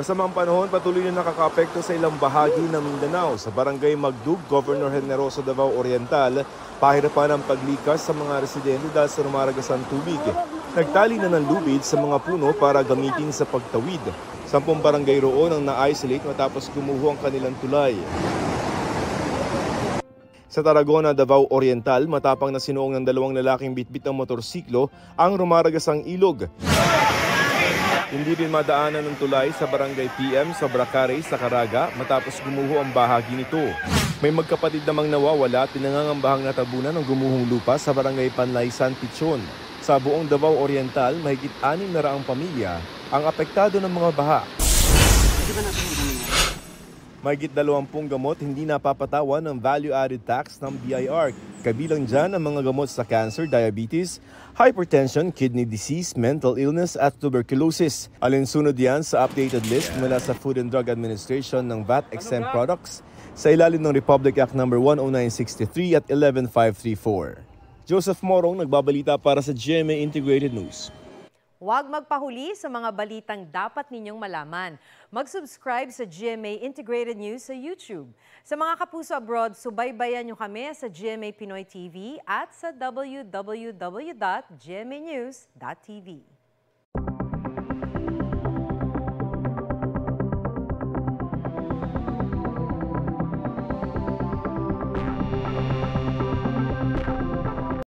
Masamang panahon patuloy na nakakaapekto sa ilang bahagi ng Mindanao. Sa barangay Magdug, Governor Generoso Davao Oriental, pahirapan ang paglikas sa mga residente dahil sa rumaragasang tubig. Nagtali na ng lubid sa mga puno para gamitin sa pagtawid. 10 barangay roon ang na-isolate matapos gumuho ang kanilang tulay. Sa Tarragona, Davao Oriental, matapang na sinuong ng 2 lalaking bitbit ng motorsiklo ang rumaragasang ilog. Hindi rin madaanan ng tulay sa barangay PM sa Bracaray sa Caraga matapos gumuho ang bahagi nito. May magkapatid namang nawawala at pinangangambahang natabunan ng gumuhong lupa sa barangay Panlaysan, Pichon. Sa buong Davao Oriental, mahigit 600 pamilya ang apektado ng mga baha. Mahigit 20 gamot hindi napapatawan ng value-added tax ng BIR. Kabilang dyan ang mga gamot sa cancer, diabetes, hypertension, kidney disease, mental illness at tuberculosis. Alinsunod yan sa updated list mula sa Food and Drug Administration ng VAT-exempt products sa ilalim ng Republic Act No. 10963 at 11534. Joseph Morong nagbabalita para sa GMA Integrated News. Huwag magpahuli sa mga balitang dapat ninyong malaman. Mag-subscribe sa GMA Integrated News sa YouTube. Sa mga kapuso abroad, subaybayan nyo kami sa GMA Pinoy TV at sa www.gmanews.tv.